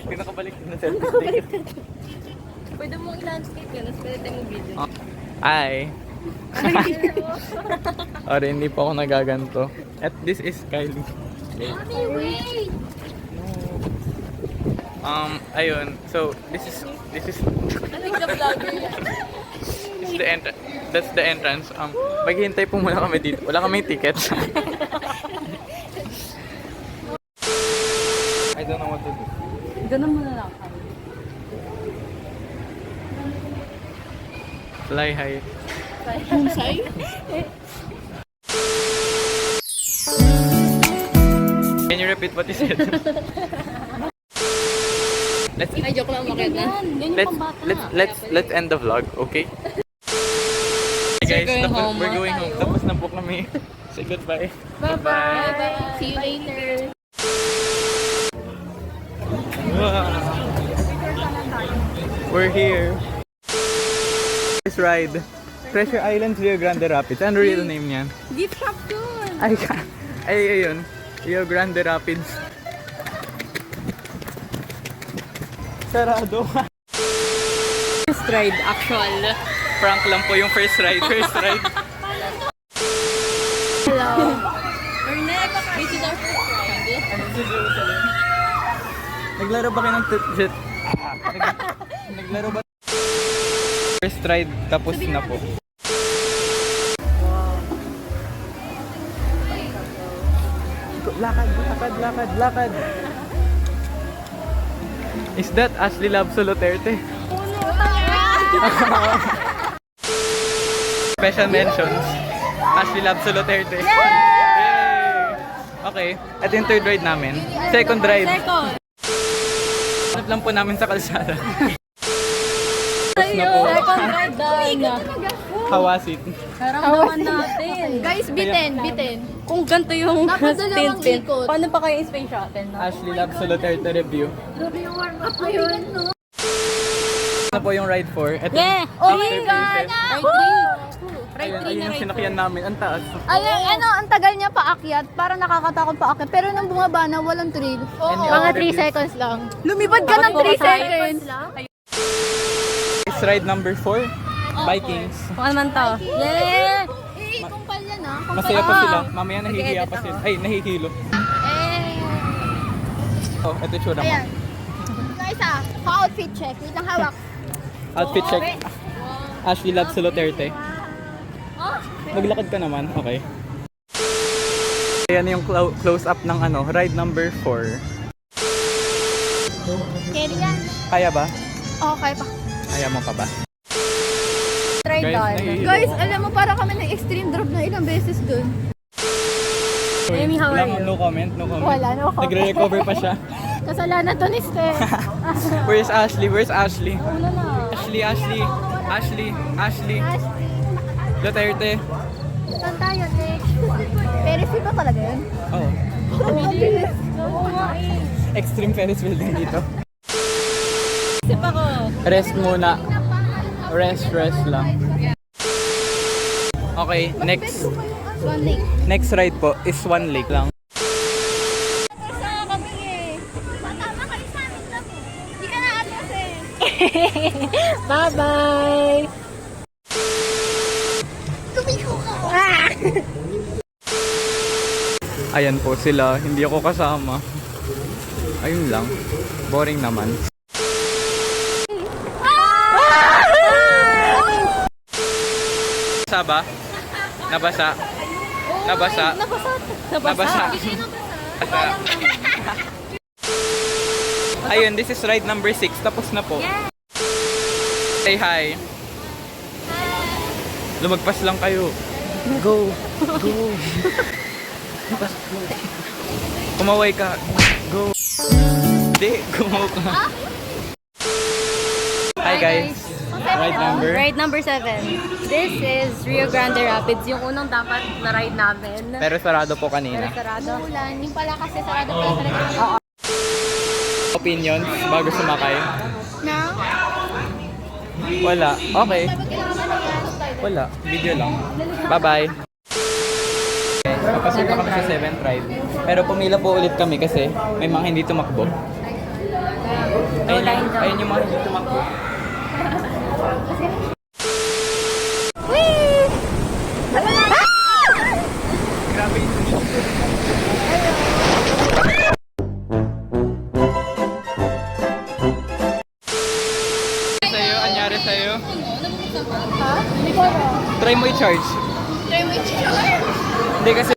Pinakabalik na selfie. Pwede mong i-landscape yun, tapos pwede tayong video. Hi. Or hindi po ako nagaganto. At this is Kylie. Wait! Ayun. So, this is Ano yung vlogger yan? this is the entrance. That's the entrance. Maghihintay po muna kami dito. Wala kaming tickets. I don't know what to do. Ganun mo na lang. Fly high. Husay? Can you repeat what you said? Ay, joke lang, makit na. Let's end the vlog, okay? Hey guys, We're going home. we're going home. Tapos na po kami. Say goodbye. Bye-bye. See you later. We're here. This ride. Treasure Island, Rio Grande Rapids. Ano real name niyan? Gift shop yun. Ay, ayun. Rio Grande Rapids. Sarado. First ride, actual. Prank lang po yung first ride. First ride. Hello. Our next, this is our first ride. Naglaro ba kayo ng jet? Naglaro ba? First ride, tapos na po. Lakad. Is that Ashley Love Soloterte? Special mentions. Ashley Love Soloterte. Yay! Okay, at yung third ride namin. Second ride. Hanap lang po namin sa kalsada. Tapos na po. Second ride done. Hawasit. Naramdaman natin. Guys, bitin. Kung ganito yung spin. Paano pa kayo yung space shuttle? Ashley Love Soloterte review. Grabe yung warm-up na yun, no? Ano po yung ride 4? Ito. Yeah! Oh my God! Ride 3 Ayun, na ayun yung ride sinakyan namin. Ang taas. Ay, ang tagal niya paakyat. Parang nakakatakot paakyat. Pero nung bumaba na, walang thrill. And yung Mga other 3 reviews? seconds lang. Lumipad ka ng 3 seconds. Is ride number 4? Vikings. Kung ano man to? Yeah! Kumpal yan ah. Masaya pa sila. Mamaya nahihiya pa sila. Ay, nahihilo. Oh, ito yung tsura mo. Ayan. Yung isa, pa-outfit check. Wait lang, hawak. Outfit check. Ashley Love Soloterte. Maglakad ka naman. Okay. Ayan yung close-up ng ride number 4. Carry yan. Kaya ba? Okay pa. Kaya mo pa ba? Try Guys, down. nahihilo. Guys, alam mo, para kami ng-extreme drop na ilang beses dun. Amy, how are you? No comment, no comment. Wala, no comment. Nagre-recover pa siya. Kasalanan to ni Steph. Where's Ashley? Where's Ashley? Wala na. Ashley. Duterte. Saan tayo next? Ferris wheel ba talaga yun? Oh. Extreme Ferris wheel din dito. Isip ako. Rest muna. Rest lang. Okay, next Swan Lake. next ride po is Swan Lake lang. Kasama kami eh. Matama kayo sa amin lang. Hindi ka na atras eh. Bye-bye! Tumiho ka. Ayan po sila, hindi ako kasama. Ayun lang. Boring naman. Nabasa ba? Nabasa? Nabasa. Nabasa. Ayun, this is ride number 6. Tapos na po. Say hi. Lumagpas lang kayo. Go. Kumaway ka. Go. Hindi, gumawa ka. Hi guys. Ride number 7. This is Rio Grande Rapids. Yung unang dapat na ride namin. Pero sarado po kanina. Sarado. Ulan. Yung pala kasi sarado pa talaga. Opinions bago sumakay? Na? Wala. Okay. Wala. Video lang. Bye-bye. Papasunta kami sa 7th ride. Pero pumila po ulit kami kasi may mga hindi tumakbo. Ayun yung mga hindi tumakbo. Grabe yung sa'yo, anyari sa'yo. Ha? Hindi ko alam. Try mo i-charge. Try mo i-charge. Hindi kasi...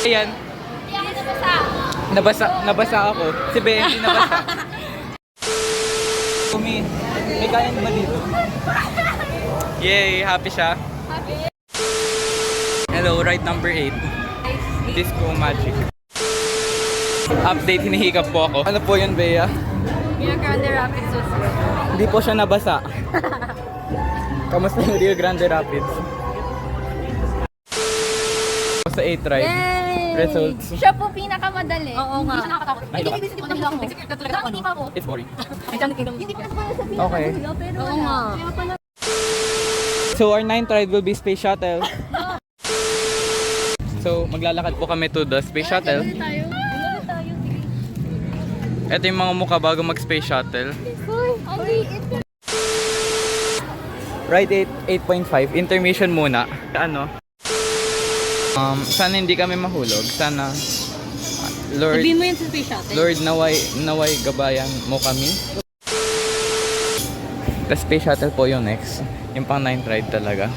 Ayan, Hindi ako nabasa. nabasa ako. Si Benji nabasa. Kumi, may kain ba dito? Yay, happy siya. Happy. Hello, ride number 8. Disco Magic. Update, hinihikap po ako. Ano po yun, Bea? Rio Grande Rapids was Hindi po siya nabasa. Kamusta yung Rio Grande Rapids? Sa 8 ride. Yay! Results. Siya po pinakamadali. Oo nga. Hindi siya nakakatakot. Ay, Hindi, baka. hindi ako. Hindi pa ako. It's boring. Hindi ko na pala sabihin Okay. ako sila, pero Oo wala. nga. Kaya pala. So our 9th ride will be Space Shuttle. So maglalakad po kami to the Space Shuttle. Tayo. Tayo. Ito yung mga mukha bago mag-Space Shuttle. Ang liit. Ride 8.5, intermission muna. Ano? Sana hindi kami mahulog. Sana Lord, Sabihin mo yun sa space shuttle. Lord naway gabayan mo kami. The Space Shuttle po yung next. Yung pang 9th ride talaga.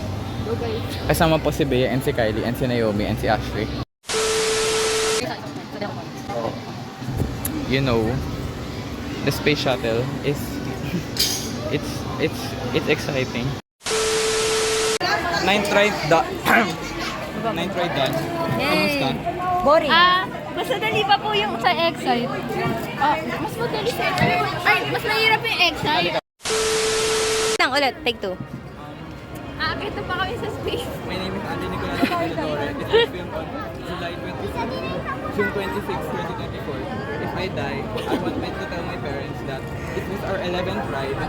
Kasama po si Bea and si Kylie and si Naomi and si Ashley. You know, the Space Shuttle is it's exciting. 9th ride done. 9th ride done. Kamusta? Boring. Mas madali pa po yung sa Excite. Mas madali sa Ay, mas mahirap yung Excite. Lang ulit, take 2. Ito pa kami sa space. My name is Andy Nicolas Villadore. It was filmed on July 26, June 26, 2024. If I die, I want to tell my parents that it was our 11th ride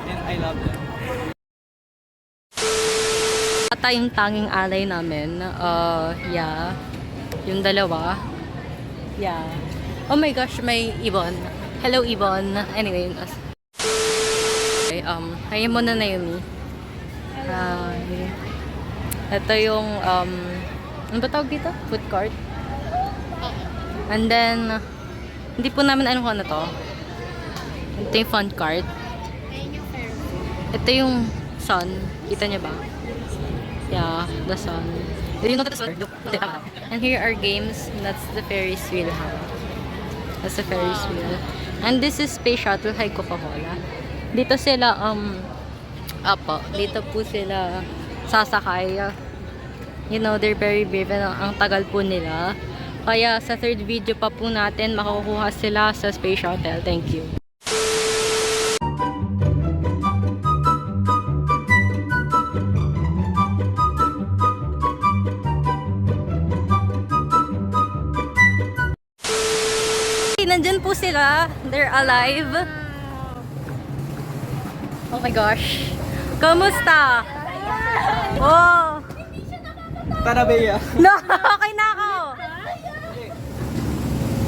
and I love them. Ata yung tanging alay namin. Yeah. Yung dalawa. Yeah. Oh my gosh, may Ibon. Hello, Ibon. Anyway, okay, hi mo na Naomi. Hi. Ito yung, ano ba tawag dito? Food court. And then, hindi po namin ano kung ano to. Ito yung fun cart. Ito yung sun. Kita niyo ba? Yeah, the sun. And here are games. That's the Ferris wheel. That's the Ferris wheel. And this is Space Shuttle. Hi, Coca-Cola. Dito sila, dito po sila sasakay. You know, they're very brave and ang tagal po nila. Kaya sa third video pa po natin makukuha sila sa Space Shuttle. Thank you. Nandyan po sila. They're alive. Oh my gosh. Kamusta? Oh. Tara, Bea. No, okay na ako.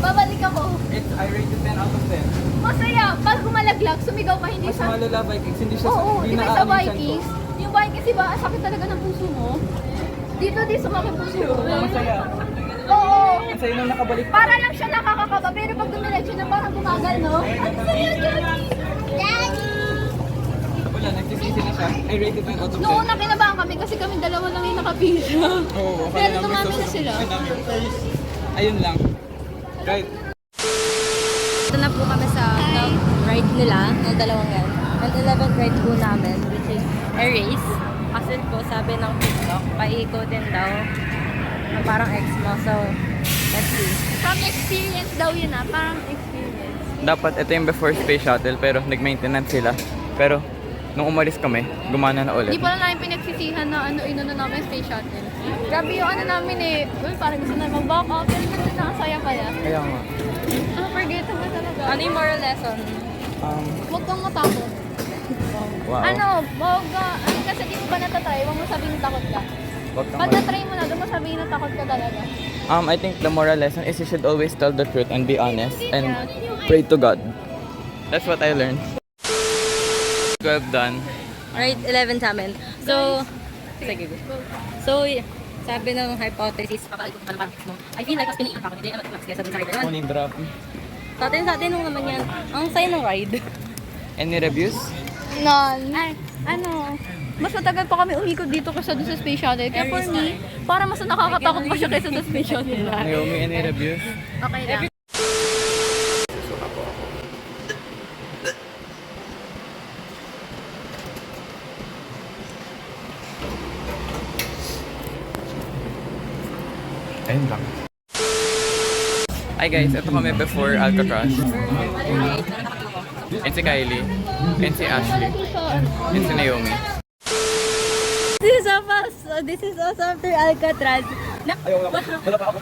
Babalik ako. I rate it 10 out of 10. Masaya. Pag gumalaglag, sumigaw ka hindi Mas sa... malala Vikings, hindi siya Oo, hindi di ba sa naaaminsan ko. Vikings? Yung Vikings, diba, ang sakit talaga ng puso mo? Dito, di sumakit puso mo. Masaya. Oo. Ang sayo nung nakabalik. Para lang siya nakakakaba, pero pag dumilag siya na parang gumagal, no? Ang saya, Daddy! Daddy! Wala, nagsisisi na siya. I rate it 10 out of 10. Noong una kinabahan kami kasi kami dalawa lang yung nakapila. Oo, Pero dumami na sila. Ayun lang. Right. Ito na po kami sa ride nila, ng dalawang yan. Ang 11th ride po namin, which is a race. Kasi po, sabi ng TikTok, paikotin daw. Na parang Exmo. So, let's see. From experience daw yun parang experience. Dapat ito yung before Space Shuttle pero nag-maintenance sila. Pero nung umalis kami, gumana na ulit. Hindi pala namin pinagsisihan na inano namin space shuttle. Grabe yung ano namin parang gusto na mag-back up. Pero ganda na, ang saya pala. Kaya nga. Unforgettable talaga. Ano yung moral lesson? Huwag kang matakot. Wow. Huwag ka, kasi di mo ba natatry, huwag mo sabihin takot ka. Huwag kang Pag na-try mo na, doon mo sabihin na takot ka talaga. I think the moral lesson is you should always tell the truth and be honest and pray to God. That's what I learned. 12 done. Right, 11 sa amin. So, sige, go. So, sabi ng hypothesis, papalik ko naman mo. I feel like mas piniin pa ako. Hindi naman kaya sabi sa ride. Morning drop. Sa atin nung naman yan. Ang saya ng ride. Any reviews? None. Ay, ano, mas matagal pa kami umikot dito kaysa doon sa space shuttle. Kaya for me, para mas nakakatakot pa siya kaysa sa space shuttle. Naomi, any reviews? Okay lang. Ayun lang. Hi guys, ito kami before Alcatraz. And si Kylie. And si Ashley. And si Naomi. This is us after Alcatraz. Wala pa ako.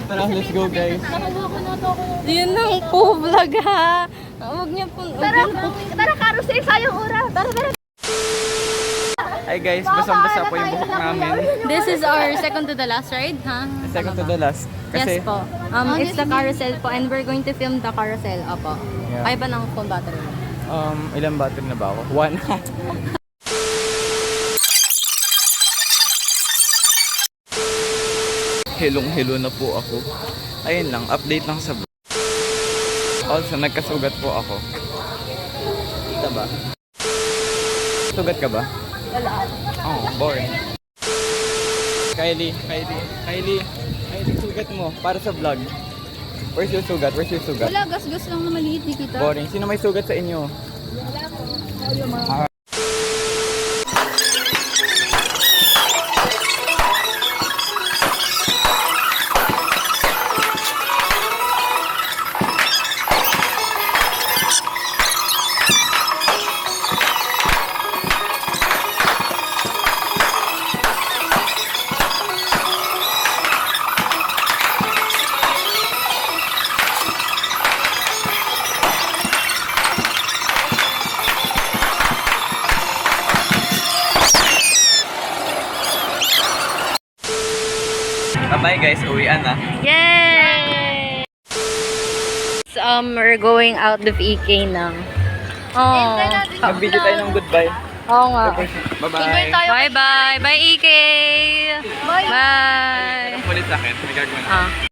Tara, let's go guys. Yun lang po vlog ha. Huwag niyo po. Tara, carousel, sayang oras. Tara. Hi guys, basang-basa po yung buhok namin. This is our second to the last ride, ha? Second to the last. Kasi, Yes po. It's the carousel po and we're going to film the carousel. Opo. Yeah. Kaya ba ng phone battery? ilang battery na ba ako? 1. Helong-helo na po ako. Ayun lang, update lang sa vlog. Also, nagkasugat po ako. Kita ba? Sugat ka ba? Wala. Oh, boring. Kylie, sugat mo para sa vlog. Where's your sugat? Wala, gas-gas lang na maliit, di kita. Boring. Sino may sugat sa inyo? Bye guys, uwian na. Yay! We're going out of EK na. Oh. Mag-video tayo ng goodbye. Oo nga. Bye-bye. Bye-bye. Bye, EK! Bye! Ulit sa akin, may gagawin. Ah.